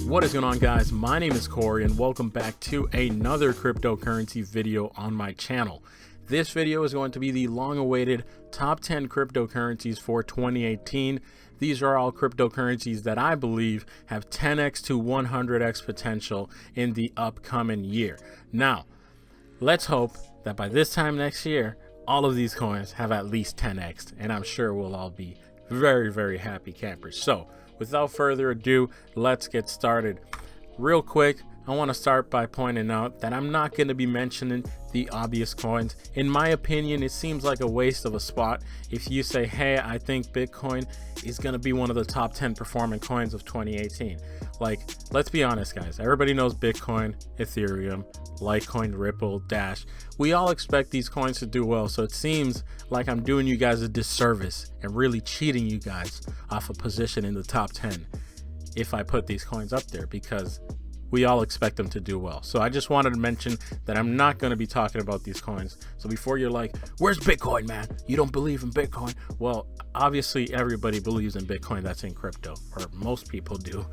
What is going on, guys? My name is Corey and welcome back to another cryptocurrency video on my channel. This video is going to be the long-awaited top 10 cryptocurrencies for 2018. These are all cryptocurrencies that I believe have 10x to 100x potential in the upcoming year. Now, let's hope that by this time next year, all of these coins have at least 10x, and I'm sure we'll all be very, very happy campers. So, without further ado, let's get started. Real quick, I want to start by pointing out that I'm not going to be mentioning the obvious coins. In my opinion, it seems like a waste of a spot if you say, hey, I think Bitcoin is going to be one of the top 10 performing coins of 2018. Like, let's be honest, guys. Everybody knows Bitcoin, Ethereum, Litecoin, Ripple, Dash. We all expect these coins to do well, so it seems like I'm doing you guys a disservice and really cheating you guys off a position in the top 10 if I put these coins up there, because we all expect them to do well. So I just wanted to mention that I'm not going to be talking about these coins. So before you're like, where's Bitcoin, man? You don't believe in Bitcoin? Well, obviously everybody believes in Bitcoin that's in crypto, or most people do.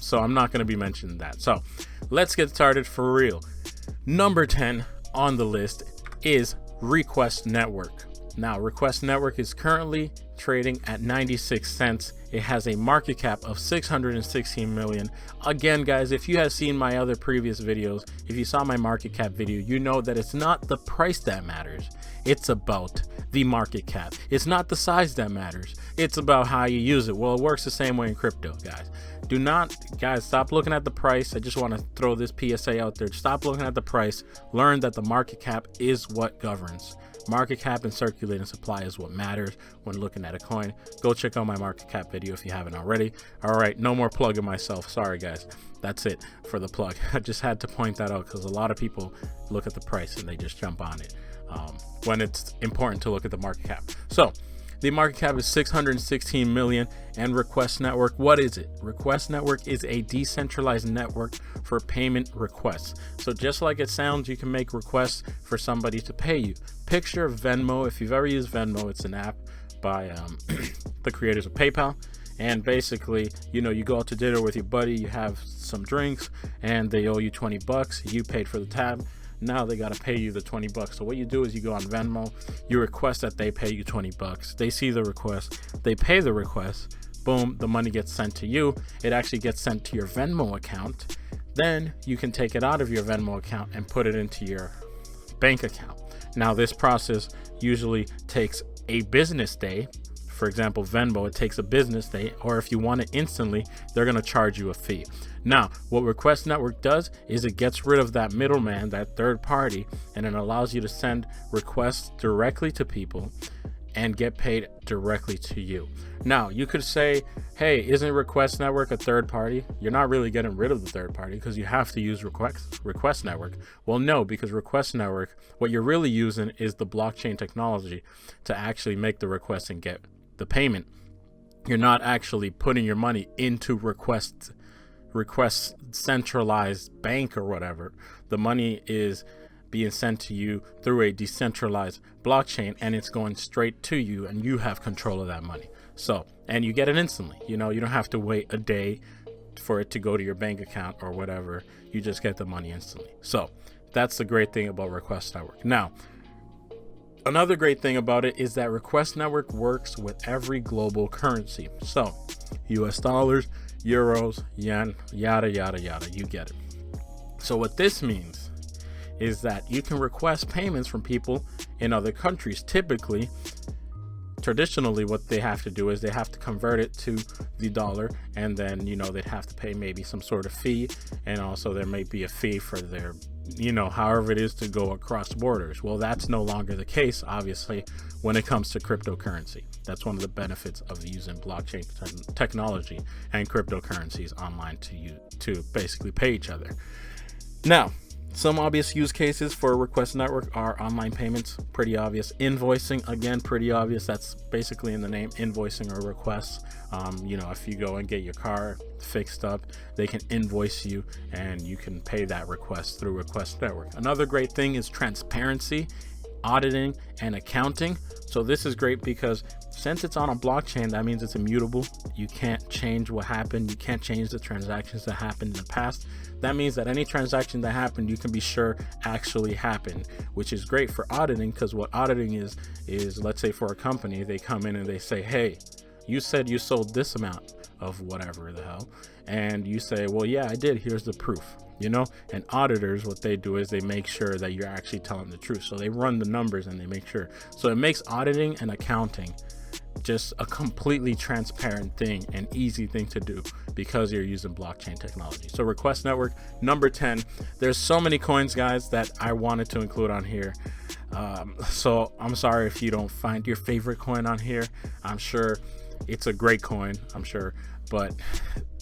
So I'm not going to be mentioning that. So let's get started for real. Number 10 on the list is Request Network. Now, Request Network is currently trading at 96 cents. It has a market cap of 616 million. Again, guys, if you have seen my other previous videos, if you saw my market cap video, you know that it's not the price that matters. It's about the market cap. It's not the size that matters. It's about how you use it. Well, it works the same way in crypto, guys. Stop looking at the price. I just want to throw this PSA out there. Stop looking at the price. Learn that the market cap is what governs. Market cap and circulating supply is what matters when looking at a coin. Go check out my market cap video if you haven't already. All right, no more plugging myself. Sorry, guys. That's it for the plug. I just had to point that out because a lot of people look at the price and they just jump on it when it's important to look at the market cap. So the market cap is 616 million. And Request Network, what is it? Request Network is a decentralized network for payment requests. So just like it sounds, you can make requests for somebody to pay you. Picture Venmo. If you've ever used Venmo, it's an app by the creators of PayPal. And basically, you go out to dinner with your buddy, you have some drinks, and they owe you $20. You paid for the tab. Now they got to pay you the $20. So what you do is you go on Venmo, you request that they pay you $20. They see the request, they pay the request. Boom, the money gets sent to you. It actually gets sent to your Venmo account. Then you can take it out of your Venmo account and put it into your bank account. Now, this process usually takes a business day. For example, Venmo, it takes a business day, or if you want it instantly, they're going to charge you a fee. Now, what Request Network does is it gets rid of that middleman, that third party, and it allows you to send requests directly to people and get paid directly to you. Now, you could say, hey, isn't Request Network a third party? You're not really getting rid of the third party because you have to use Request Network. Well, no, because Request Network, what you're really using is the blockchain technology to actually make the request and get the payment. You're not actually putting your money into request centralized bank or whatever. The money is being sent to you through a decentralized blockchain, and it's going straight to you, and you have control of that money. So, and you get it instantly. You don't have to wait a day for it to go to your bank account or whatever. You just get the money instantly. So that's the great thing about Request Network. Now, another great thing about it is that Request Network works with every global currency. So US dollars, euros, yen, yada, yada, yada, you get it. So what this means is that you can request payments from people in other countries. Traditionally, what they have to do is they have to convert it to the dollar, and then, they'd have to pay maybe some sort of fee, and also there may be a fee for their, however it is to go across borders. Well, that's no longer the case, obviously, when it comes to cryptocurrency. That's one of the benefits of using blockchain technology and cryptocurrencies online to basically pay each other. Now, some obvious use cases for Request Network are online payments, pretty obvious. Invoicing, again, pretty obvious. That's basically in the name, invoicing or requests. If you go and get your car fixed up, they can invoice you and you can pay that request through Request Network. Another great thing is transparency. auditing and accounting. So this is great because since it's on a blockchain, that means it's immutable. You can't change what happened. You can't change the transactions that happened in the past. That means that any transaction that happened, you can be sure actually happened, which is great for auditing, because what auditing is let's say for a company, they come in and they say, hey, you said you sold this amount of whatever the hell. And you say, well, yeah, I did. Here's the proof. You know, and auditors, what they do is they make sure that you're actually telling the truth. So they run the numbers and they make sure. So it makes auditing and accounting just a completely transparent thing and easy thing to do because you're using blockchain technology. So Request Network, number 10. There's so many coins, guys, that I wanted to include on here. So I'm sorry if you don't find your favorite coin on here. I'm sure it's a great coin, I'm sure, but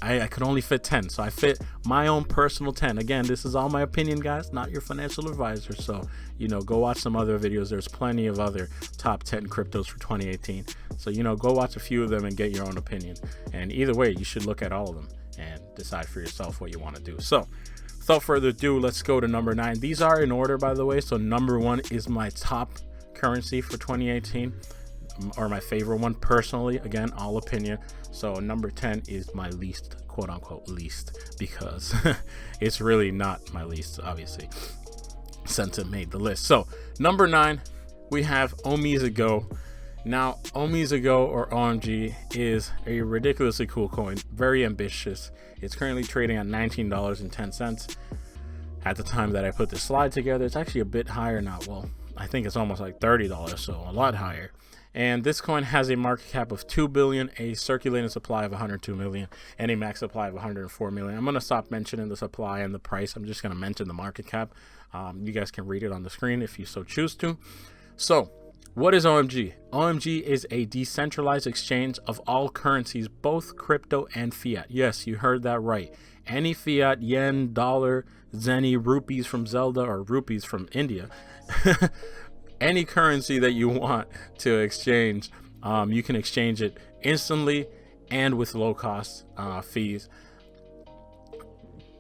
I could only fit 10. So I fit my own personal 10. Again, this is all my opinion, guys, not your financial advisor. So, you know, go watch some other videos. There's plenty of other top 10 cryptos for 2018. So, you know, go watch a few of them and get your own opinion. And either way, you should look at all of them and decide for yourself what you want to do. So without further ado, let's go to number 9. These are in order, by the way. So number 1 is my top currency for 2018. Or my favorite one personally. Again, all opinion. So number 10 is my least, quote unquote least, because it's really not my least, obviously, since it made the list. So number 9, we have OmizaGo. Now OmizaGo, or OMG, is a ridiculously cool coin, very ambitious. It's currently trading at $19.10 at the time that I put this slide together. It's actually a bit higher now. Well, I think it's almost like $30, so a lot higher. And this coin has a market cap of 2 billion, a circulating supply of 102 million, and a max supply of 104 million. I'm going to stop mentioning the supply and the price. I'm just going to mention the market cap. You guys can read it on the screen if you so choose to. So what is OMG? OMG is a decentralized exchange of all currencies, both crypto and fiat. Yes, you heard that right. Any fiat, yen, dollar, zenny, rupees from Zelda, or rupees from India. Any currency that you want to exchange, you can exchange it instantly and with low cost fees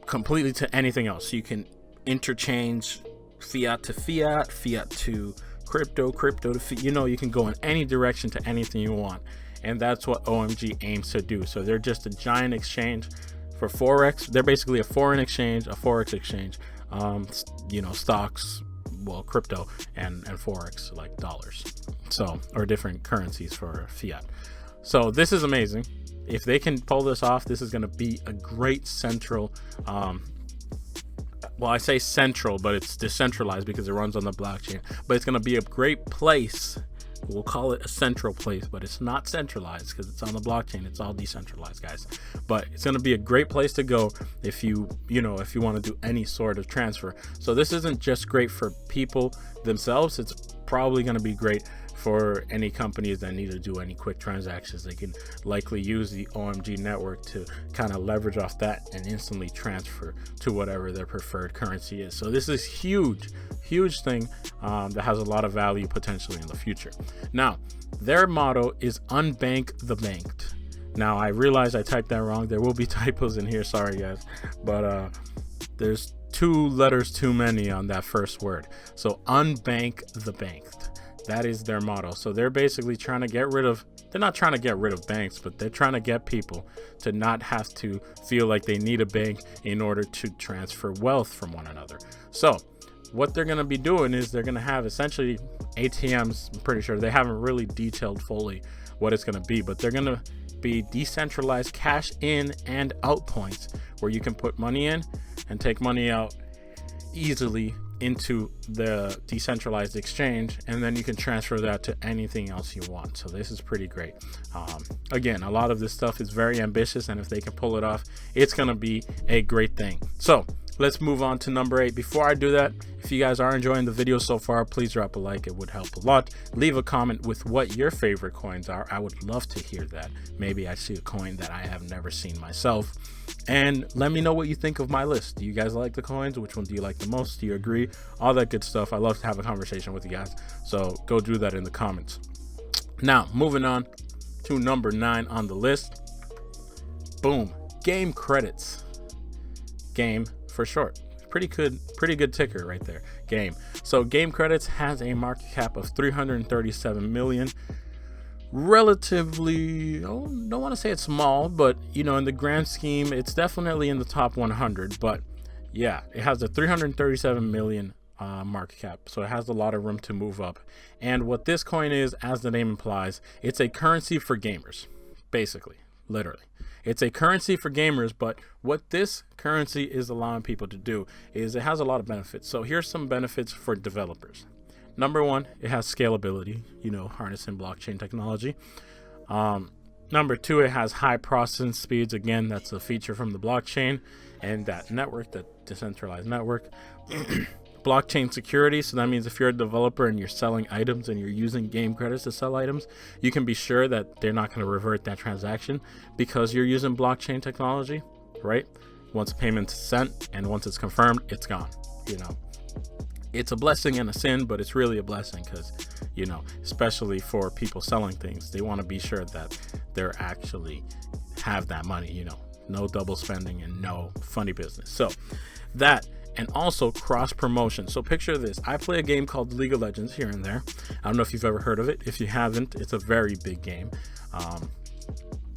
completely to anything else. So you can interchange fiat to fiat, fiat to crypto, crypto to fiat. You know, you can go in any direction to anything you want. And that's what OMG aims to do. So they're just a giant exchange for Forex. They're basically a foreign exchange, a Forex exchange, you know, stocks, well, crypto and Forex, like dollars, so, or different currencies for fiat. So this is amazing. If they can pull this off, this is going to be a great central, well, I say central, but it's decentralized because it runs on the blockchain, but it's going to be a great place. We'll call it a central place, but it's not centralized because it's on the blockchain. It's all decentralized, guys. But it's going to be a great place to go if you want to do any sort of transfer. So this isn't just great for people themselves. It's probably going to be great for any companies that need to do any quick transactions. They can likely use the OMG network to kind of leverage off that and instantly transfer to whatever their preferred currency is. So this is huge thing that has a lot of value potentially in the future. Now, their motto is unbank the banked. Now, I realize I typed that wrong. There will be typos in here, sorry guys, but there's 2 letters too many on that first word. So unbank the banked. That is their motto. So they're basically trying to get rid of, they're not trying to get rid of banks, but they're trying to get people to not have to feel like they need a bank in order to transfer wealth from one another. So what they're going to be doing is they're going to have essentially ATMs. I'm pretty sure they haven't really detailed fully what it's going to be, but they're going to be decentralized cash in and out points where you can put money in and take money out easily into the decentralized exchange, and then you can transfer that to anything else you want. So this is pretty great. Again, a lot of this stuff is very ambitious, and if they can pull it off, it's going to be a great thing. So let's move on to number 8. Before I do that, if you guys are enjoying the video so far, please drop a like. It would help a lot. Leave a comment with what your favorite coins are. I would love to hear that. Maybe I see a coin that I have never seen myself. And let me know what you think of my list. Do you guys like the coins? Which one do you like the most? Do you agree? All that good stuff. I love to have a conversation with you guys. So go do that in the comments. Now, moving on to number 9 on the list. Boom. Game credits. Game for short. pretty good ticker right there, Game. So Game Credits has a market cap of 337 million. Relatively, don't want to say it's small, but in the grand scheme, it's definitely in the top 100. But yeah, it has a 337 million market cap, so it has a lot of room to move up. And what this coin is, as the name implies, it's a currency for gamers, basically, literally. It's a currency for gamers, but what this currency is allowing people to do is it has a lot of benefits. So here's some benefits for developers. Number one, it has scalability, harnessing blockchain technology. Number two, it has high processing speeds. Again, that's a feature from the blockchain and that network, that decentralized network. Blockchain security. So that means if you're a developer and you're selling items and you're using game credits to sell items, you can be sure that they're not going to revert that transaction because you're using blockchain technology, right? Once payment's sent and once it's confirmed, it's gone, It's a blessing and a sin, but it's really a blessing because, especially for people selling things, they want to be sure that they're actually have that money, no double spending and no funny business. So that, and also cross promotion. So picture this. I play a game called League of Legends here and there. I don't know if you've ever heard of it. If you haven't, it's a very big game.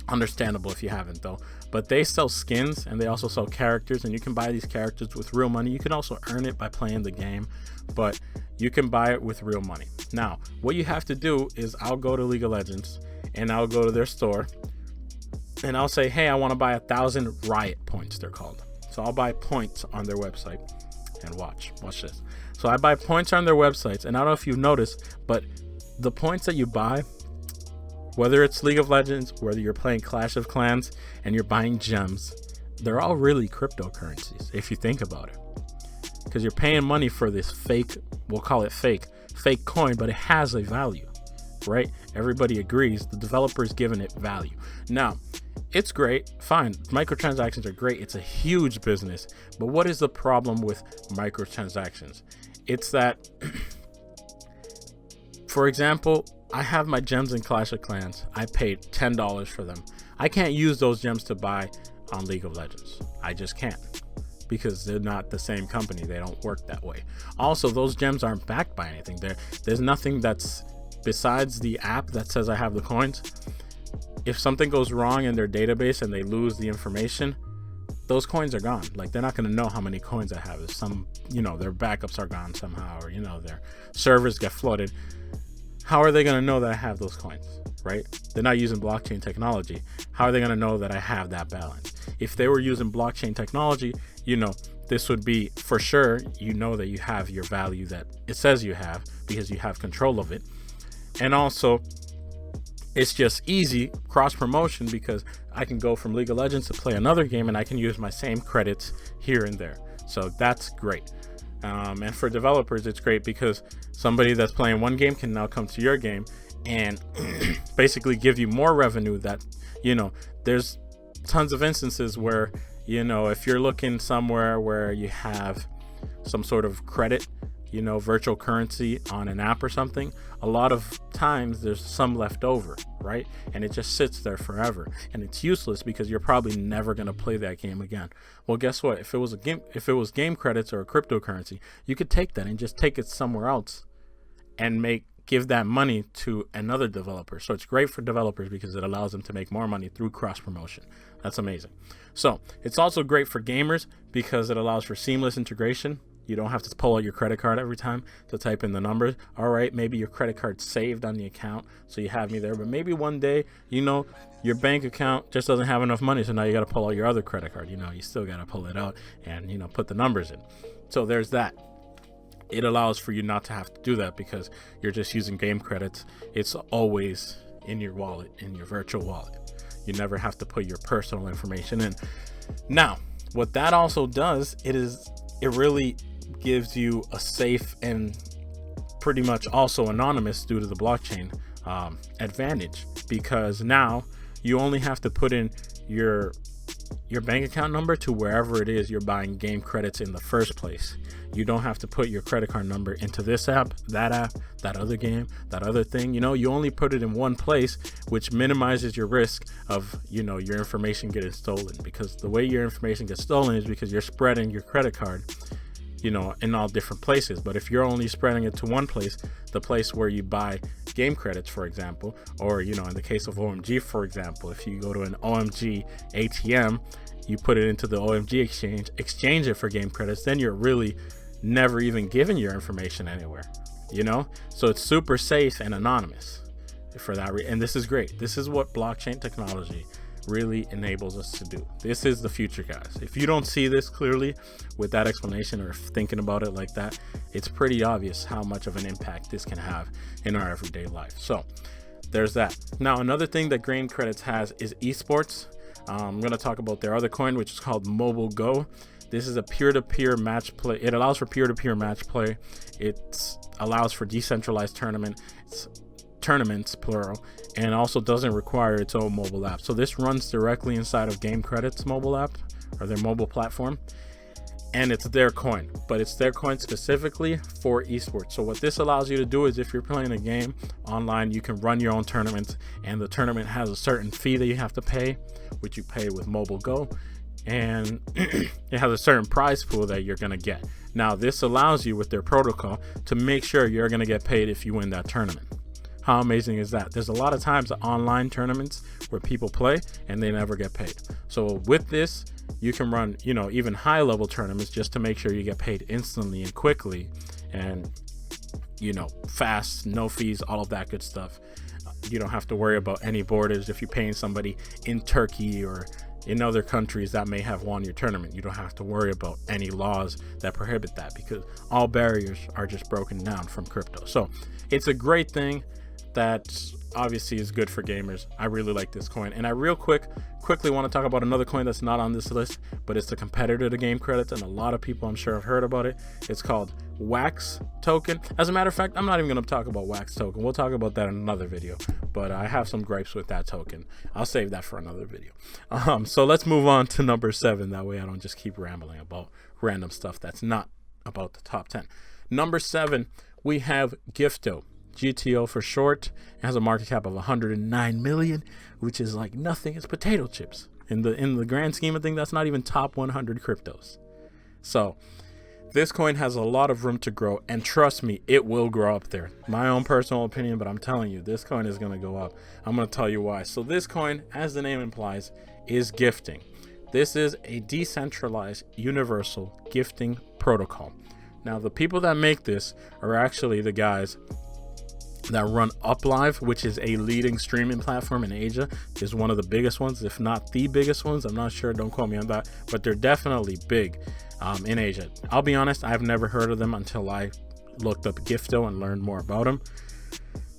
Understandable if you haven't though. But they sell skins and they also sell characters, and you can buy these characters with real money. You can also earn it by playing the game, but you can buy it with real money. Now, what you have to do is I'll go to League of Legends and I'll go to their store and I'll say, hey, I want to buy 1,000 Riot points, they're called. So I'll buy points on their website, and watch this. So I buy points on their websites, and I don't know if you've noticed, but the points that you buy, whether it's League of Legends, whether you're playing Clash of Clans and you're buying gems, they're all really cryptocurrencies if you think about it. Because you're paying money for this fake, we'll call it fake coin, but it has a value, right? Everybody agrees. The developer's giving it value. Now, it's great, fine. Microtransactions are great. It's a huge business. But what is the problem with microtransactions? It's that, for example, I have my gems in Clash of Clans. I paid $10 for them. I can't use those gems to buy on League of Legends. I just can't, because they're not the same company. They don't work that way. Also, those gems aren't backed by anything. There's nothing that's besides the app that says I have the coins. If something goes wrong in their database and they lose the information, those coins are gone. Like, they're not going to know how many coins I have. If some, their backups are gone somehow, or, their servers get flooded. How are they going to know that I have those coins, right? They're not using blockchain technology. How are they going to know that I have that balance? If they were using blockchain technology, this would be for sure, that you have your value that it says you have because you have control of it. And also, it's just easy cross promotion because I can go from League of Legends to play another game and I can use my same credits here and there. So that's great. And for developers, it's great because somebody that's playing one game can now come to your game and basically give you more revenue. That, there's tons of instances where, if you're looking somewhere where you have some sort of credit, virtual currency on an app or something, a lot of times there's some left over, right? And it just sits there forever and it's useless because you're probably never going to play that game again. Well, guess what? If it was game credits or a cryptocurrency, you could take that and just take it somewhere else and give that money to another developer. So it's great for developers because it allows them to make more money through cross promotion. That's amazing. So it's also great for gamers because it allows for seamless integration. You don't have to pull out your credit card every time to type in the numbers. All right, maybe your credit card's saved on the account, so you have me there. But maybe one day, your bank account just doesn't have enough money, so now you got to pull out your other credit card. You still got to pull it out and, put the numbers in. So there's that. It allows for you not to have to do that because you're just using game credits. It's always in your wallet, in your virtual wallet. You never have to put your personal information in. Now, what that also does, it really gives you a safe and pretty much also anonymous due to the blockchain advantage, because now you only have to put in your bank account number to wherever it is you're buying game credits in the first place. You don't have to put your credit card number into this app, that other game, that other thing. You only put it in one place, which minimizes your risk of, your information getting stolen, because the way your information gets stolen is because you're spreading your credit card in all different places. But if you're only spreading it to one place, the place where you buy game credits, for example, or in the case of OMG, for example, if you go to an OMG ATM, you put it into the OMG exchange it for game credits, then you're really never even giving your information anywhere, so it's super safe and anonymous for that and this is great. This is what blockchain technology really enables us to do. This is the future, guys. If you don't see this clearly with that explanation or thinking about it like that, it's pretty obvious how much of an impact this can have in our everyday life. So there's that. Now, another thing that Game Credits has is esports. I'm going to talk about their other coin, which is called Mobile Go. This is a peer-to-peer match play. It allows for peer-to-peer match play. It allows for decentralized tournaments plural, and also doesn't require its own mobile app. So this runs directly inside of Game Credits mobile app or their mobile platform, and it's their coin, but it's their coin specifically for esports. So what this allows you to do is if you're playing a game online, you can run your own tournament, and the tournament has a certain fee that you have to pay, which you pay with Mobile Go, and it has a certain prize pool that you're going to get. Now this allows you with their protocol to make sure you're going to get paid if you win that tournament. How amazing is that? There's a lot of times online tournaments where people play and they never get paid. So with this, you can run, even high level tournaments just to make sure you get paid instantly and quickly and, fast, no fees, all of that good stuff. You don't have to worry about any borders. If you're paying somebody in Turkey or in other countries that may have won your tournament, you don't have to worry about any laws that prohibit that because all barriers are just broken down from crypto. So it's a great thing that obviously is good for gamers. I really like this coin, and I quickly want to talk about another coin that's not on this list, but it's the competitor to Game Credits, and a lot of people I'm sure have heard about it. It's called Wax Token. As a matter of fact, I'm not even going to talk about Wax Token. We'll talk about that in another video, but I have some gripes with that token. I'll save that for another video. So let's move on to number 7. That way I don't just keep rambling about random stuff that's not about the top 10. Number 7, we have Gifto. GTO for short. It has a market cap of 109 million, which is like nothing. It's potato chips in the grand scheme of things. That's not even top 100 cryptos. So this coin has a lot of room to grow, and trust me, it will grow up there. My own personal opinion, but I'm telling you, this coin is going to go up. I'm going to tell you why. So this coin, as the name implies, is gifting. This is a decentralized universal gifting protocol. Now, the people that make this are actually the guys that run UpLive, which is a leading streaming platform in Asia. Is one of the biggest ones, if not the biggest ones. I'm not sure, don't quote me on that, but they're definitely big in Asia. I'll be honest, I've never heard of them until I looked up Gifto and learned more about them.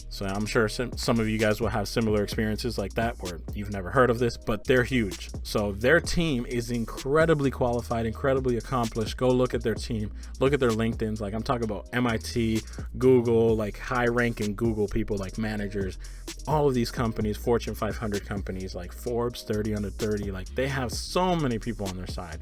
So I'm sure some of you guys will have similar experiences like that where you've never heard of this, but they're huge. So their team is incredibly qualified, incredibly accomplished. Go look at their team, look at their LinkedIn's. Like I'm talking about MIT, Google, like high ranking Google people, like managers, all of these companies, Fortune 500 companies, like Forbes 30 under 30, like they have so many people on their side.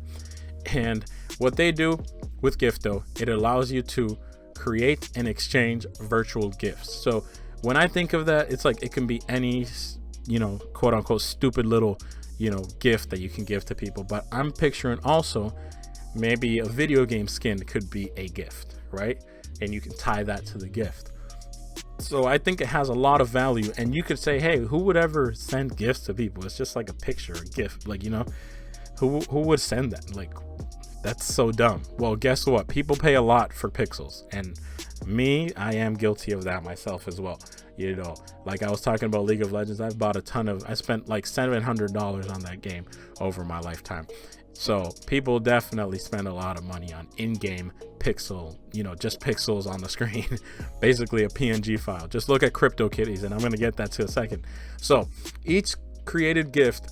And what they do with Gifto, it allows you to create and exchange virtual gifts. So when I think of that, it's like it can be any, quote unquote, stupid little, gift that you can give to people. But I'm picturing also maybe a video game skin could be a gift, right? And you can tie that to the gift. So I think it has a lot of value. And you could say, hey, who would ever send gifts to people? It's just like a picture, a gift, like, who would send that? Like, that's so dumb. Well, guess what? People pay a lot for pixels, and I am guilty of that myself as well. Like I was talking about League of Legends, I spent like $700 on that game over my lifetime. So people definitely spend a lot of money on in-game pixel, just pixels on the screen, basically a PNG file. Just look at CryptoKitties, and I'm going to get that to a second. So each created gift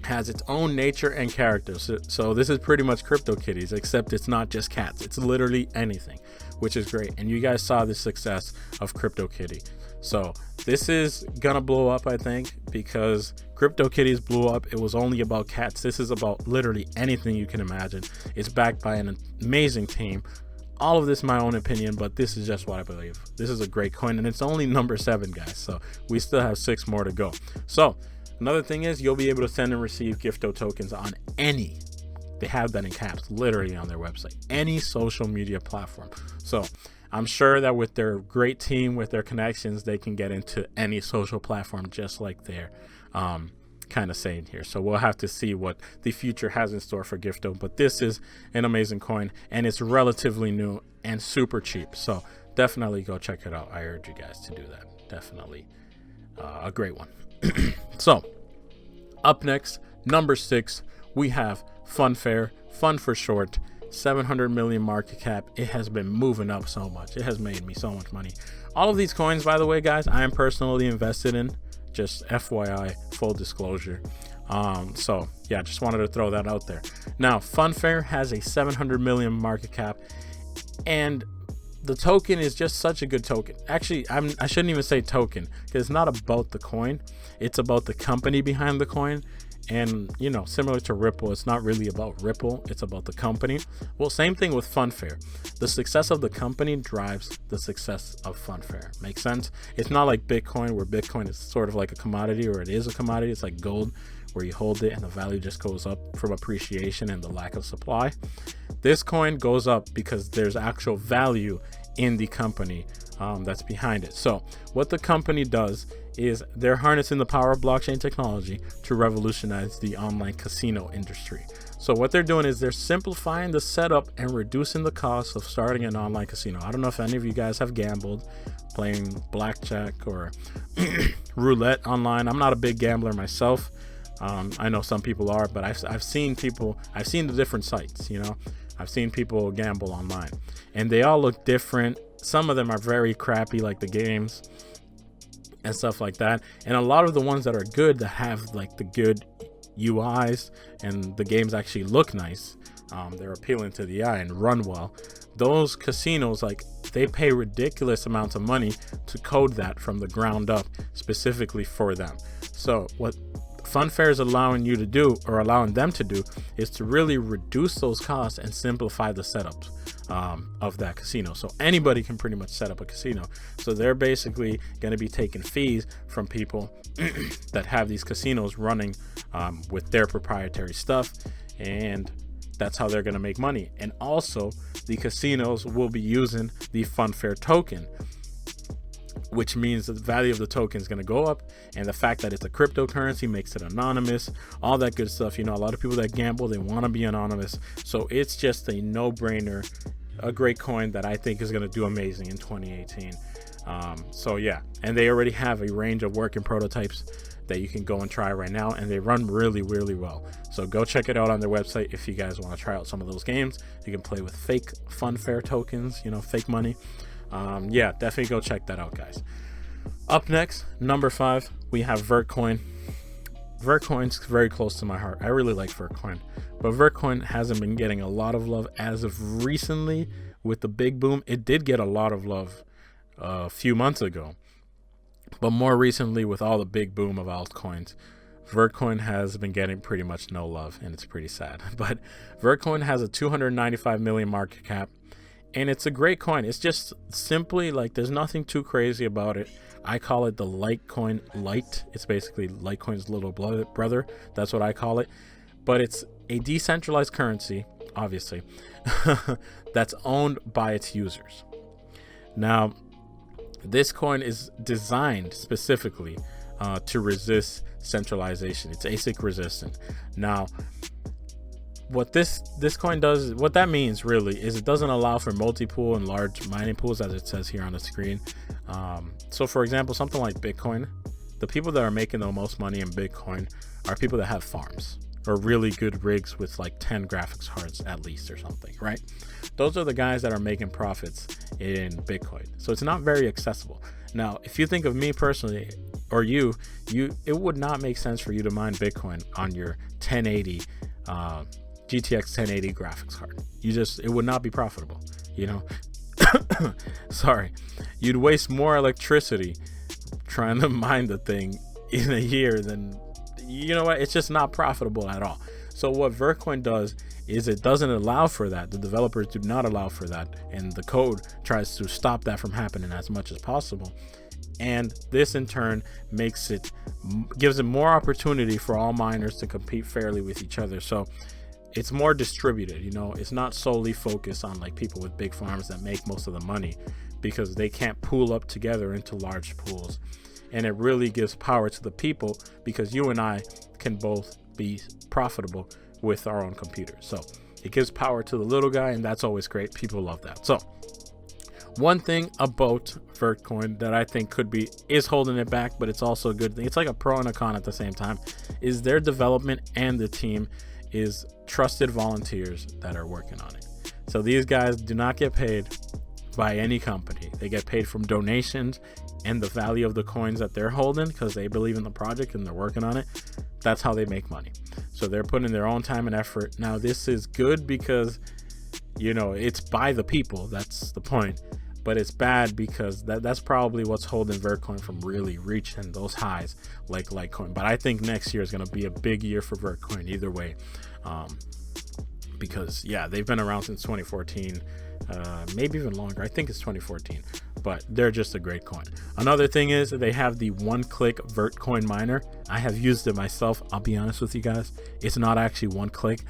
has its own nature and characters. So this is pretty much CryptoKitties, except it's not just cats. It's literally anything, which is great. And you guys saw the success of CryptoKitty. So this is gonna blow up, I think, because CryptoKitties blew up. It was only about cats. This is about literally anything you can imagine. It's backed by an amazing team. All of this my own opinion, but this is just what I believe. This is a great coin, and it's only number 7, guys. So we still have 6 more to go. So another thing is you'll be able to send and receive Gifto tokens on any They have that in caps, literally on their website, any social media platform. So I'm sure that with their great team, with their connections, they can get into any social platform, just like they're kind of saying here. So we'll have to see what the future has in store for Gifto. But this is an amazing coin, and it's relatively new and super cheap. So definitely go check it out. I urge you guys to do that. Definitely a great one. So up next, number 6, we have Funfair, Fun for short, 700 million market cap. It has been moving up so much. It has made me so much money. All of these coins, by the way, guys, I am personally invested in. Just FYI, full disclosure. So yeah, just wanted to throw that out there. Now, Funfair has a 700 million market cap, and the token is just such a good token. Actually, I shouldn't even say token, because it's not about the coin. It's about the company behind the coin. And, you know, similar to Ripple, it's not really about Ripple, it's about the company. Well, same thing with Funfair. The success of the company drives the success of Funfair. Makes sense? It's not like Bitcoin, where Bitcoin is sort of like a commodity, or it is a commodity. It's like gold, where you hold it and the value just goes up from appreciation and the lack of supply. This coin goes up because there's actual value in the company that's behind it. So what the company does is they're harnessing the power of blockchain technology to revolutionize the online casino industry. So what they're doing is they're simplifying the setup and reducing the cost of starting an online casino. I don't know if any of you guys have gambled, playing blackjack or roulette online. I'm not a big gambler myself. I know some people are, but I've seen the different sites, you know. I've seen people gamble online, and they all look different. Some of them are very crappy, like the games and stuff like that. And a lot of the ones that are good, that have like the good UIs and the games actually look nice, they're appealing to the eye and run well. Those casinos, like, they pay ridiculous amounts of money to code that from the ground up specifically for them. So what Funfair is allowing you to do, or allowing them to do, is to really reduce those costs and simplify the setups of that casino. So anybody can pretty much set up a casino. So they're basically going to be taking fees from people that have these casinos running with their proprietary stuff, and that's how they're going to make money. And also, the casinos will be using the Funfair token, which means the value of the token is going to go up, and the fact that it's a cryptocurrency makes it anonymous, all that good stuff. You know, a lot of people that gamble, they want to be anonymous, so it's just a no-brainer, a great coin that I think is going to do amazing in 2018. So yeah, and they already have a range of working prototypes that you can go and try right now, and they run really, really well. So go check it out on their website if you guys want to try out some of those games. You can play with fake Funfair tokens, you know, fake money. Yeah, definitely go check that out, guys. Up next, number 5, we have Vertcoin. Vertcoin's very close to my heart. I really like Vertcoin, but Vertcoin hasn't been getting a lot of love as of recently. With the big boom, it did get a lot of love a few months ago, but more recently, with all the big boom of altcoins, Vertcoin has been getting pretty much no love, and it's pretty sad. But Vertcoin has a 295 million market cap, and it's a great coin. It's just simply, like, there's nothing too crazy about it. I call it the Litecoin Lite. It's basically Litecoin's little brother. That's what I call it. But it's a decentralized currency, obviously, that's owned by its users. Now, this coin is designed specifically to resist centralization. It's ASIC resistant. Now, what this coin does, what that means really, is it doesn't allow for multi-pool and large mining pools, as it says here on the screen. So for example, something like Bitcoin, the people that are making the most money in Bitcoin are people that have farms or really good rigs with like 10 graphics cards at least or something, right? Those are the guys that are making profits in Bitcoin. So it's not very accessible. Now, if you think of me personally, or you, it would not make sense for you to mine Bitcoin on your 1080 GTX 1080 graphics card. It would not be profitable, you know. Sorry, you'd waste more electricity trying to mine the thing in a year than, you know what, it's just not profitable at all. So what Vertcoin does is it doesn't allow for that. The developers do not allow for that, and the code tries to stop that from happening as much as possible. And this in turn gives it more opportunity for all miners to compete fairly with each other. So it's more distributed. You know, it's not solely focused on like people with big farms that make most of the money, because they can't pool up together into large pools. And it really gives power to the people, because you and I can both be profitable with our own computers. So it gives power to the little guy, and that's always great. People love that. So one thing about Vertcoin that I think is holding it back, but it's also a good thing, it's like a pro and a con at the same time, is their development and the team is trusted volunteers that are working on it. So these guys do not get paid by any company. They get paid from donations and the value of the coins that they're holding, because they believe in the project and they're working on it. That's how they make money. So they're putting their own time and effort. Now this is good because, you know, it's by the people. That's the point. But it's bad because that's probably what's holding Vertcoin from really reaching those highs like Litecoin. But I think next year is going to be a big year for Vertcoin either way, because yeah, they've been around since 2014, maybe even longer. I think it's 2014, but they're just a great coin. Another thing is they have the one-click Vertcoin miner. I have used it myself. I'll be honest with you guys, it's not actually one click,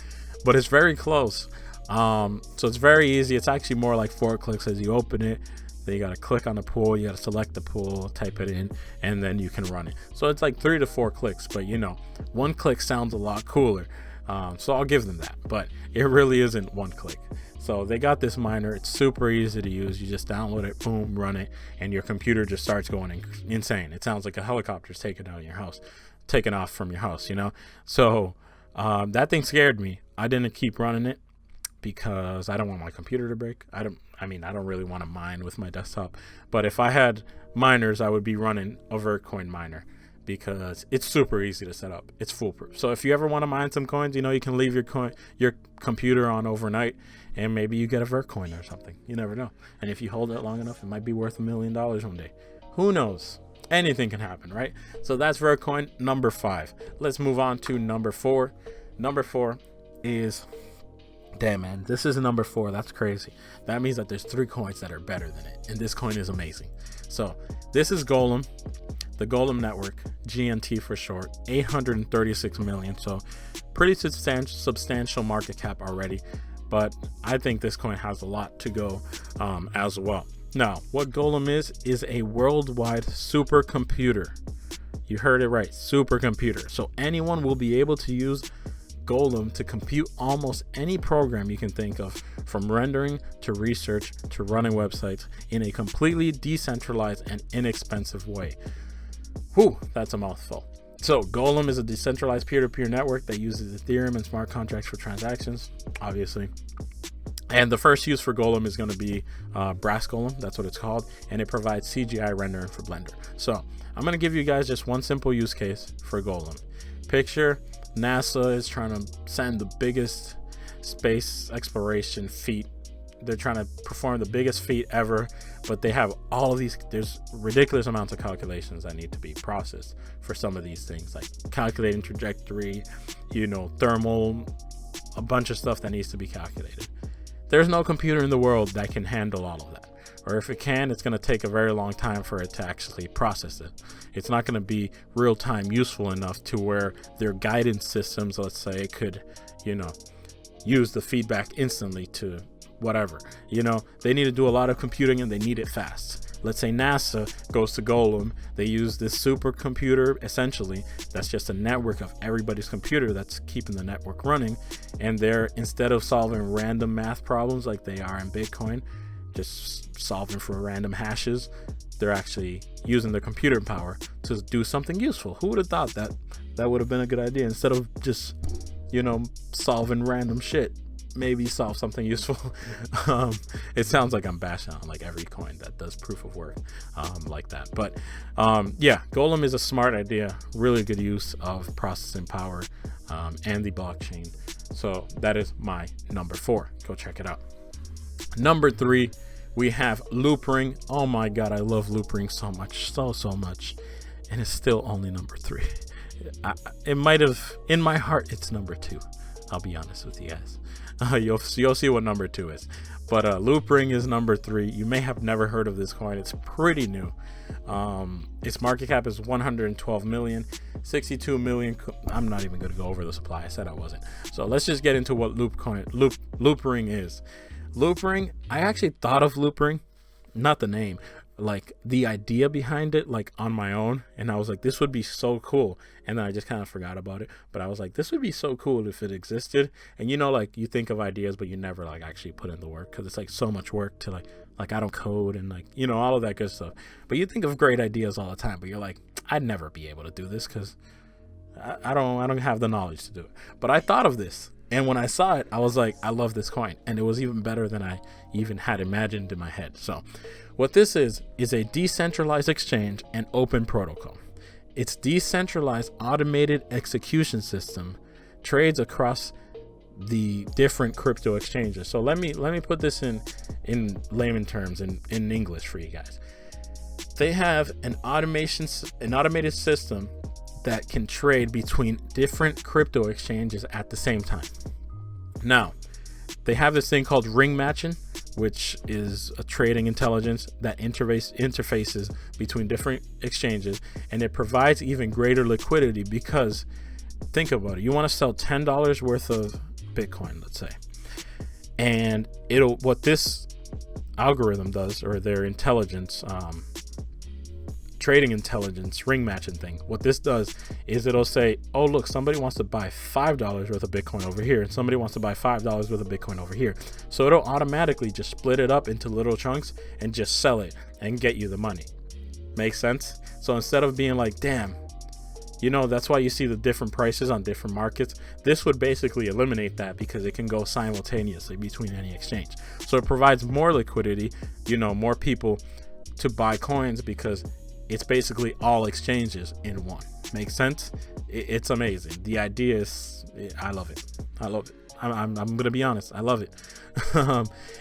but it's very close. So it's very easy. It's actually more like 4 clicks. As you open it, then you got to click on the pool, you got to select the pool, type it in, and then you can run it. So it's like 3 to 4 clicks, but you know, 1 click sounds a lot cooler. So I'll give them that, but it really isn't 1 click. So they got this miner. It's super easy to use. You just download it, boom, run it, and your computer just starts going insane. It sounds like a helicopter's taking off from your house, you know? So that thing scared me. I didn't keep running it, because I don't want my computer to break. I don't really want to mine with my desktop, but if I had miners, I would be running a Vertcoin miner, because it's super easy to set up. It's foolproof. So if you ever want to mine some coins, you know, you can leave your computer on overnight, and maybe you get a Vertcoin or something. You never know. And if you hold it long enough, it might be worth $1 million one day. Who knows? Anything can happen, right? So that's Vertcoin, number 5. Let's move on to number 4. Number 4 is, damn man, this is number 4. That's crazy. That means that there's 3 coins that are better than it, and this coin is amazing. So this is Golem, the Golem network, GNT for short, 836 million. So pretty substantial market cap already, but I think this coin has a lot to go as well. Now, what Golem is a worldwide supercomputer. You heard it right, supercomputer. So anyone will be able to use Golem to compute almost any program you can think of, from rendering to research to running websites, in a completely decentralized and inexpensive way. Whew, that's a mouthful. So Golem is a decentralized peer-to-peer network that uses Ethereum and smart contracts for transactions, obviously. And the first use for Golem is going to be Brass Golem, that's what it's called, and it provides CGI rendering for Blender. So I'm going to give you guys just one simple use case for Golem. Picture NASA is trying to send the biggest space exploration feat. They're trying to perform the biggest feat ever, but they have all of these, there's ridiculous amounts of calculations that need to be processed for some of these things, like calculating trajectory, you know, thermal, a bunch of stuff that needs to be calculated. There's no computer in the world that can handle all of that. Or if it can, it's going to take a very long time for it to actually process it. It's not going to be real time useful enough to where their guidance systems, let's say, could, you know, use the feedback instantly to whatever. You know, they need to do a lot of computing and they need it fast. Let's say NASA goes to Golem. They use this supercomputer, essentially, that's just a network of everybody's computer that's keeping the network running. And they're, instead of solving random math problems like they are in Bitcoin, just solving for random hashes, they're actually using their computer power to do something useful. Who would have thought that that would have been a good idea? Instead of just, you know, solving random shit, maybe solve something useful. It sounds like I'm bashing on like every coin that does proof of work like that, but yeah, Golem is a smart idea, really good use of processing power and the blockchain. So that is my number 4. Go check it out. Number 3, we have Loopring. Oh my god, I love Loopring so much, so much, and it's still only number 3. It might have, in my heart, it's number 2. I'll be honest with you guys. You'll see what number 2 is. But Loopring is number 3. You may have never heard of this coin. It's pretty new. Its market cap is 112 million, 62 million. I'm not even going to go over the supply. I said I wasn't. So let's just get into what Loopring is. Loopring, I actually thought of Loopring, not the name, like the idea behind it, like on my own. And I was like, this would be so cool. And then I just kind of forgot about it. But I was like, this would be so cool if it existed. And you know, like you think of ideas, but you never like actually put in the work, because it's like so much work to like I don't code and like, you know, all of that good stuff. But you think of great ideas all the time, but you're like, I'd never be able to do this because I don't have the knowledge to do it. But I thought of this. And when I saw it, I was like, I love this coin. And it was even better than I even had imagined in my head. So what this is a decentralized exchange and open protocol. Its decentralized automated execution system trades across the different crypto exchanges. So let me put this in layman terms, in English for you guys. They have an automated system that can trade between different crypto exchanges at the same time. Now, they have this thing called ring matching, which is a trading intelligence that interfaces between different exchanges, and it provides even greater liquidity because, think about it, you want to sell $10 worth of Bitcoin, let's say, and what this algorithm does, or their intelligence, trading intelligence, ring matching thing, what this does is it'll say, oh look, somebody wants to buy $5 worth of Bitcoin over here, and somebody wants to buy $5 worth of Bitcoin over here. So it'll automatically just split it up into little chunks and just sell it and get you the money. Makes sense? So instead of being like, damn, you know, that's why you see the different prices on different markets. This would basically eliminate that because it can go simultaneously between any exchange. So it provides more liquidity, you know, more people to buy coins because it's basically all exchanges in one. Makes sense? It's amazing. The idea is, I love it. I'm gonna be honest, I love it.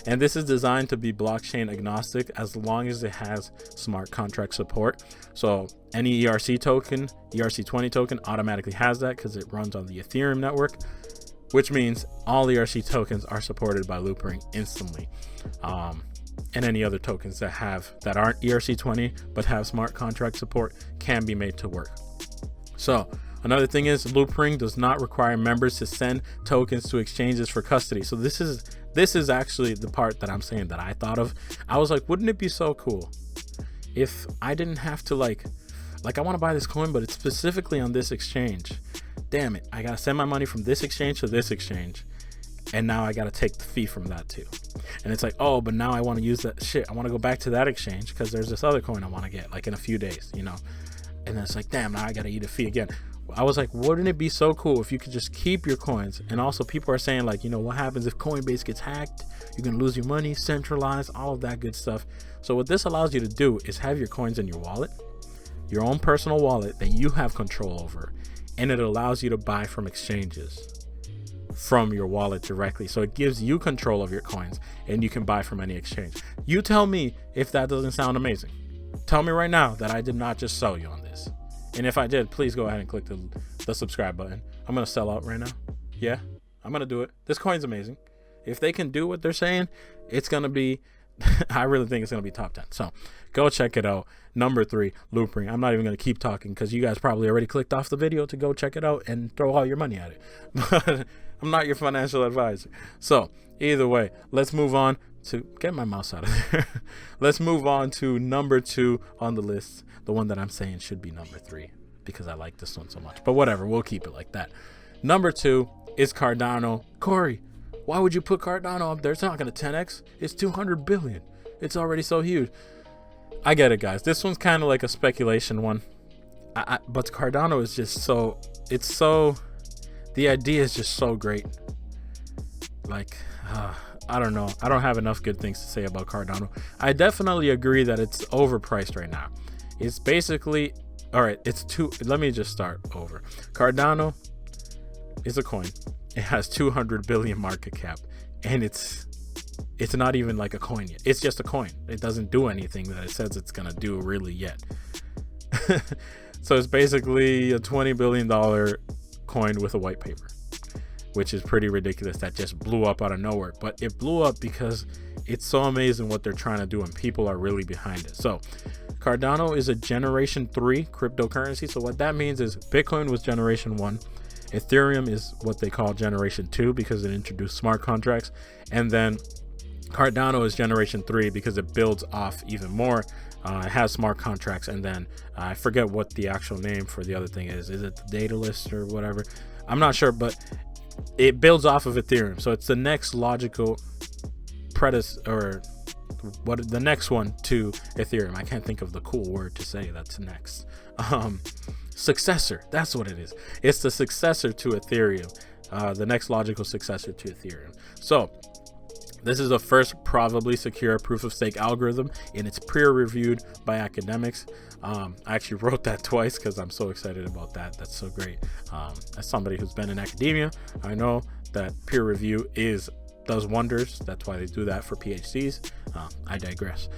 And this is designed to be blockchain agnostic as long as it has smart contract support. So any ERC token, ERC20 token automatically has that because it runs on the Ethereum network, which means all ERC tokens are supported by Loopring instantly. And any other tokens that aren't ERC20 but have smart contract support can be made to work. So another thing is, Loopring does not require members to send tokens to exchanges for custody. So this is actually the part that I'm saying that I thought of. I was like, wouldn't it be so cool if I didn't have to like I want to buy this coin, but it's specifically on this exchange. Damn it, I gotta send my money from this exchange to this exchange, and now I gotta take the fee from that too. And it's like, oh, but now I want to use that shit. I want to go back to that exchange because there's this other coin I want to get like in a few days, you know. And then it's like, damn, now I gotta eat a fee again. I was like, wouldn't it be so cool if you could just keep your coins? And also people are saying like, you know, what happens if Coinbase gets hacked? You're gonna lose your money, centralized, all of that good stuff. So what this allows you to do is have your coins in your wallet, your own personal wallet that you have control over, and it allows you to buy from exchanges from your wallet directly. So it gives you control of your coins and you can buy from any exchange. You tell me if that doesn't sound amazing. Tell me right now that I did not just sell you on this. And if I did, please go ahead and click the subscribe button. I'm gonna sell out right now. Yeah, I'm gonna do it. This coin's amazing. If they can do what they're saying, it's gonna be I really think it's gonna be top 10. So go check it out. Number 3, Loopring. I'm not even gonna keep talking because you guys probably already clicked off the video to go check it out and throw all your money at it. But I'm not your financial advisor. So either way, let's move on to get my mouse out of there. Let's move on to number 2 on the list, the one that I'm saying should be number 3 because I like this one so much. But whatever, we'll keep it like that. Number 2 is Cardano. Corey, why would you put Cardano up there? It's not going to 10x. It's 200 billion. It's already so huge. I get it, guys. This one's kind of like a speculation one. But Cardano is just so, the idea is just so great. Like, I don't know. I don't have enough good things to say about Cardano. I definitely agree that it's overpriced right now. It's basically, all right, let me just start over. Cardano is a coin. It has 200 billion market cap, and it's not even like a coin yet. It's just a coin. It doesn't do anything that it says it's gonna do really yet. So it's basically a $20 billion coin with a white paper. which is pretty ridiculous, that just blew up out of nowhere. But it blew up because it's so amazing what they're trying to do and people are really behind it. So Cardano is a generation 3 cryptocurrency. So what that means is Bitcoin was generation 1. Ethereum is what they call generation 2 because it introduced smart contracts. And then Cardano is generation 3 because it builds off even more. It has smart contracts. And then I forget what the actual name for the other thing is. Is it the data list or whatever? I'm not sure, but it builds off of Ethereum. So it's the next logical predecessor, or what, the next one to Ethereum. I can't think of the cool word to say that's next. Successor, that's what it is. It's the successor to Ethereum, the next logical successor to Ethereum. So this is the first probably secure proof of stake algorithm, and it's peer reviewed by academics. I actually wrote that twice because I'm so excited about that. That's so great. As somebody who's been in academia, I know that peer review does wonders. That's why they do that for PhDs. I digress.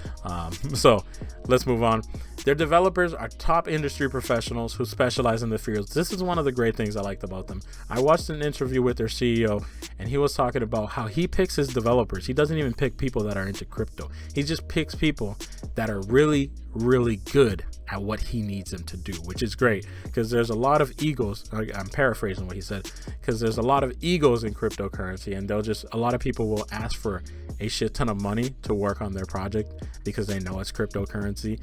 So let's move on. Their developers are top industry professionals who specialize in the fields. This is one of the great things I liked about them. I watched an interview with their CEO, and he was talking about how he picks his developers. He doesn't even pick people that are into crypto. He just picks people that are really, really good at what he needs them to do, which is great because there's a lot of egos. I'm paraphrasing what he said, because there's a lot of egos in cryptocurrency, and a lot of people will ask for a shit ton of money to work on their project because they know it's cryptocurrency,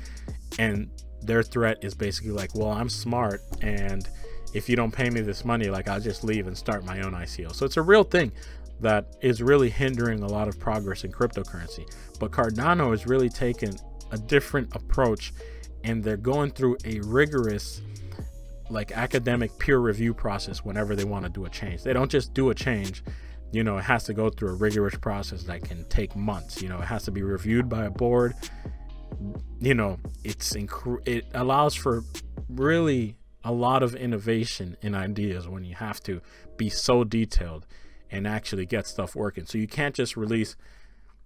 and their threat is basically like, well, I'm smart, and if you don't pay me this money, like, I'll just leave and start my own ICO. So it's a real thing that is really hindering a lot of progress in cryptocurrency. But Cardano has really taken a different approach, and they're going through a rigorous, like, academic peer review process whenever they want to do a change. They don't just do a change. It has to go through a rigorous process that can take months. It has to be reviewed by a board. It allows for really a lot of innovation in ideas when you have to be so detailed and actually get stuff working. So you can't release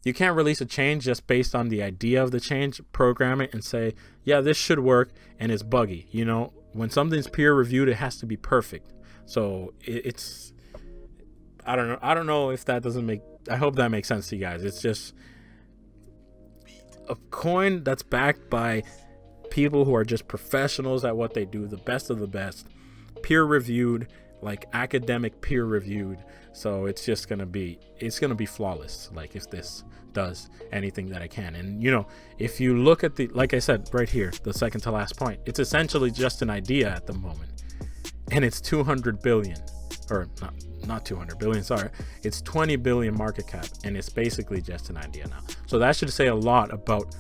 a change just based on the idea of the change, program it and say, yeah, this should work, and it's buggy. When something's peer reviewed, it has to be perfect. So it's I don't know if that I hope that makes sense to you guys. It's just a coin that's backed by people who are just professionals at what they do, the best of the best, peer reviewed, like academic peer reviewed. So it's gonna be flawless, like, if this does anything that I can. And if you look at like I said right here, the second to last point, it's essentially just an idea at the moment, and it's 200 billion, or not 200 billion, sorry, it's 20 billion market cap, and it's basically just an idea now. So that should say a lot about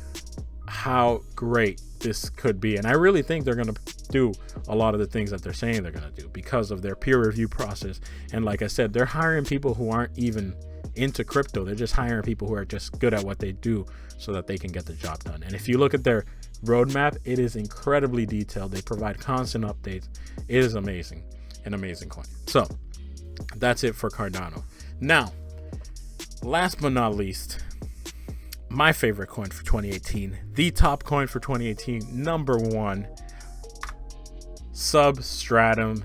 how great this could be. And I really think they're going to do a lot of the things that they're saying they're going to do because of their peer review process. And like I said, they're hiring people who aren't even into crypto. They're just hiring people who are just good at what they do so that they can get the job done. And if you look at their roadmap, it is incredibly detailed. They provide constant updates. It is amazing, an amazing coin. So that's it for Cardano. Now, last but not least, my favorite coin for 2018, the top coin for 2018, number one, Substratum.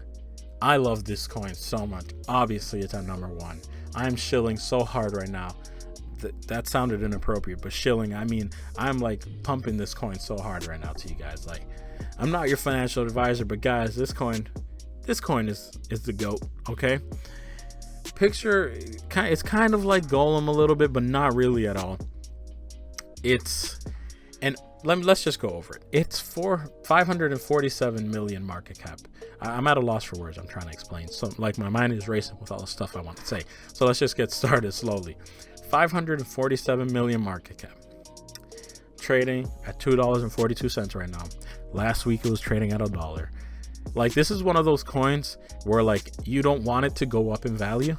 I love this coin so much. Obviously, it's at number one. I'm shilling so hard right now. That sounded inappropriate, but shilling, I mean, I'm like pumping this coin so hard right now to you guys. Like, I'm not your financial advisor, but guys, this coin is the GOAT, okay? It's kind of like Golem a little bit, but not really at all. Let's just go over it. It's for 547 million market cap. I'm at a loss for words. I'm trying to explain. So, like, my mind is racing with all the stuff I want to say. So let's just get started slowly. 547 million market cap. Trading at $2.42 right now. Last week it was trading at $1. Like, this is one of those coins where, like, you don't want it to go up in value.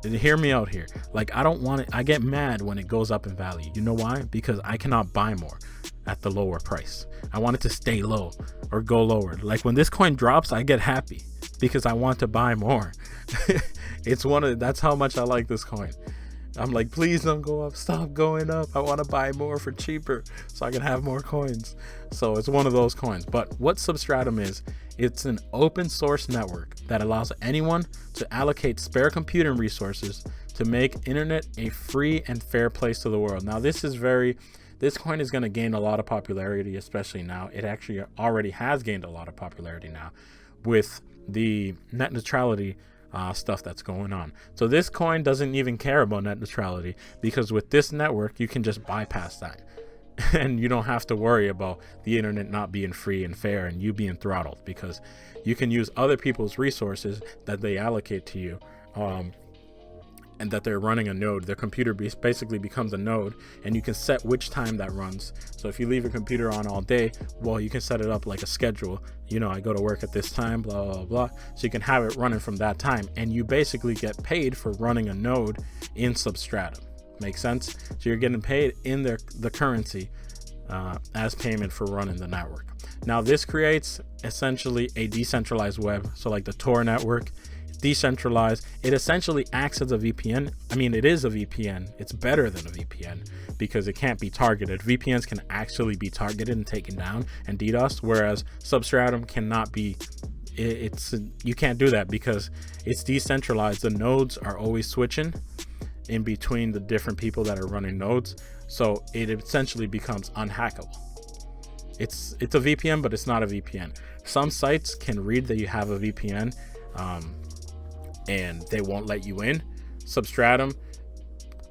Hear me out here. Like, I don't want it. I get mad when it goes up in value. You know why? Because I cannot buy more at the lower price. I want it to stay low or go lower. Like, when this coin drops, I get happy because I want to buy more. That's how much I like this coin. I'm like, please don't go up, stop going up. I want to buy more for cheaper so I can have more coins. So it's one of those coins. But what Substratum is, it's an open source network that allows anyone to allocate spare computing resources to make internet a free and fair place to the world. Now this coin is going to gain a lot of popularity, especially now. It actually already has gained a lot of popularity now with the net neutrality stuff that's going on. So this coin doesn't even care about net neutrality, because with this network you can just bypass that and you don't have to worry about the internet not being free and fair and you being throttled, because you can use other people's resources that they allocate to you, and that they're running a node. Their computer basically becomes a node, and you can set which time that runs. So if you leave your computer on all day, well, you can set it up like a schedule. You know, I go to work at this time, blah, blah, blah. So you can have it running from that time, and you basically get paid for running a node in Substratum. Make sense? So you're getting paid in the currency as payment for running the network. Now this creates essentially a decentralized web. So like the Tor network, decentralized. It essentially acts as a VPN. I mean, it is a VPN. It's better than a VPN because it can't be targeted. VPNs can actually be targeted and taken down and DDoSed, whereas Substratum cannot be. You can't do that because it's decentralized. The nodes are always switching in between the different people that are running nodes, so it essentially becomes unhackable. It's a VPN, but it's not a VPN. Some sites can read that you have a VPN, and they won't let you in. Substratum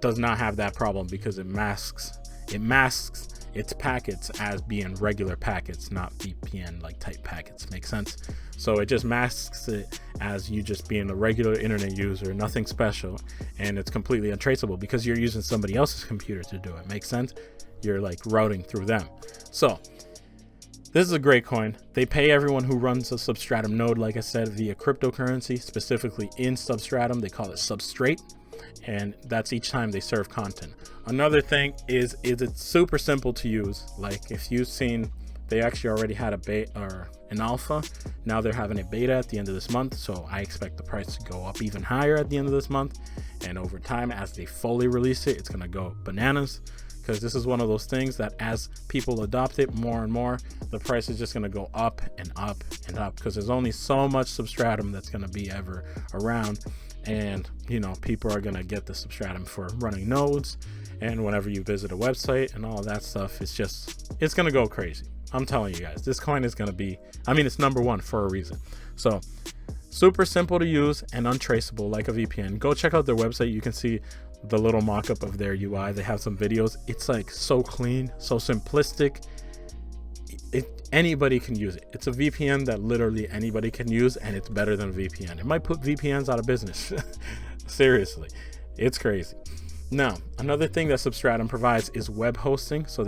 does not have that problem because it masks its packets as being regular packets, not VPN like type packets. Make sense? So it just masks it as you just being a regular internet user, nothing special, and it's completely untraceable because you're using somebody else's computer to do it. Make sense? You're like routing through them. So this is a great coin. They pay everyone who runs a Substratum node, like I said, via cryptocurrency, specifically in Substratum. They call it Substrate, and that's each time they serve content. Another thing is it's super simple to use. Like if you've seen, they actually already had a beta or an alpha. Now they're having a beta at the end of this month. So I expect the price to go up even higher at the end of this month. And over time, as they fully release it, it's going to go bananas. Because this is one of those things that as people adopt it more and more, the price is just going to go up and up and up, because there's only so much Substratum that's going to be ever around. And, you know, people are going to get the Substratum for running nodes. And whenever you visit a website and all that stuff, it's going to go crazy. I'm telling you guys, this coin is going to be, I mean, it's number one for a reason. So super simple to use and untraceable like a VPN. Go check out their website. You can see the little mock-up of their UI. They have some videos. It's like so clean, so simplistic. Anybody can use it. It's a VPN that literally anybody can use, and it's better than a VPN. It might put VPNs out of business. Seriously, it's crazy. Now, another thing that Substratum provides is web hosting. So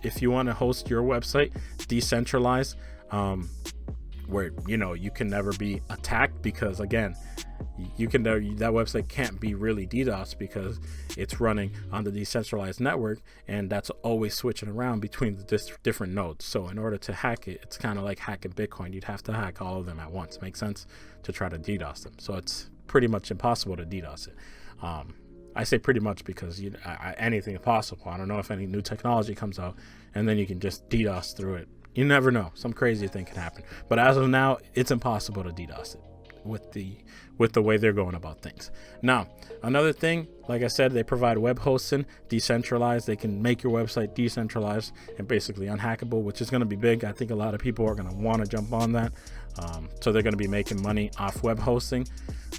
if you want to host your website decentralized, where, you know, you can never be attacked, because again, that website can't be really DDoS because it's running on the decentralized network, and that's always switching around between the different nodes. So in order to hack it, it's kind of like hacking Bitcoin. You'd have to hack all of them at once. Make sense? To try to DDoS them. So it's pretty much impossible to DDoS it. I say pretty much because anything is possible. I don't know if any new technology comes out and then you can just DDoS through it. You never know. Some crazy thing can happen. But as of now, it's impossible to DDoS it with the way they're going about things. Now, another thing, like I said, they provide web hosting, decentralized. They can make your website decentralized and basically unhackable, which is going to be big. I think a lot of people are going to want to jump on that. So they're going to be making money off web hosting.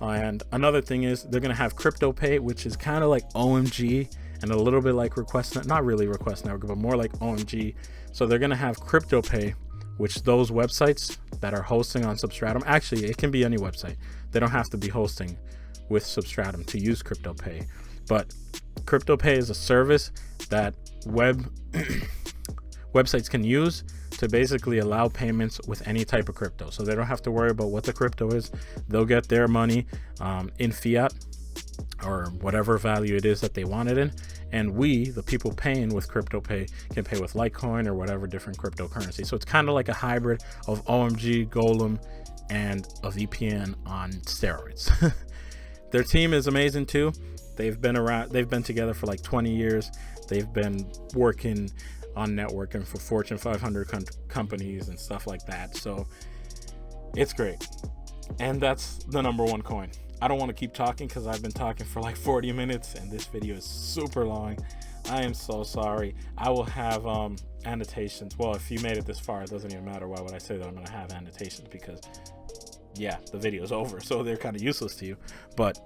And another thing is they're going to have crypto pay, which is kind of like OMG and a little bit like not really Request Network, but more like OMG. So they're going to have crypto pay, which those websites that are hosting on Substratum, actually it can be any website. They don't have to be hosting with Substratum to use crypto pay. But crypto pay is a service that websites can use to basically allow payments with any type of crypto. So they don't have to worry about what the crypto is. They'll get their money in fiat or whatever value it is that they want it in. And we, the people paying with crypto pay, can pay with Litecoin or whatever different cryptocurrency. So it's kind of like a hybrid of OMG, Golem, and a VPN on steroids. Their team is amazing too. They've been together for like 20 years. They've been working on networking for Fortune 500 companies and stuff like that. So it's great. And that's the number one coin. I don't want to keep talking because I've been talking for like 40 minutes and this video is super long. I am so sorry. I will have annotations. Well, if you made it this far, it doesn't even matter. Why would I say that I'm going to have annotations? Because yeah, the video is over, so they're kind of useless to you. But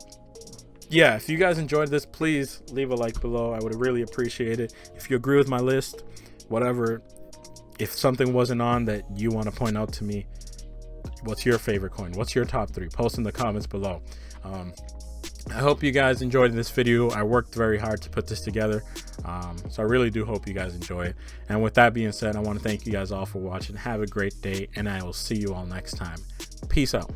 yeah, if you guys enjoyed this, please leave a like below. I would really appreciate it. If you agree with my list, whatever, if something wasn't on that you want to point out to me, what's your favorite coin? What's your top 3? Post in the comments below. I hope you guys enjoyed this video. I worked very hard to put this together. So I really do hope you guys enjoy it. And with that being said, I want to thank you guys all for watching. Have a great day, and I will see you all next time. Peace out.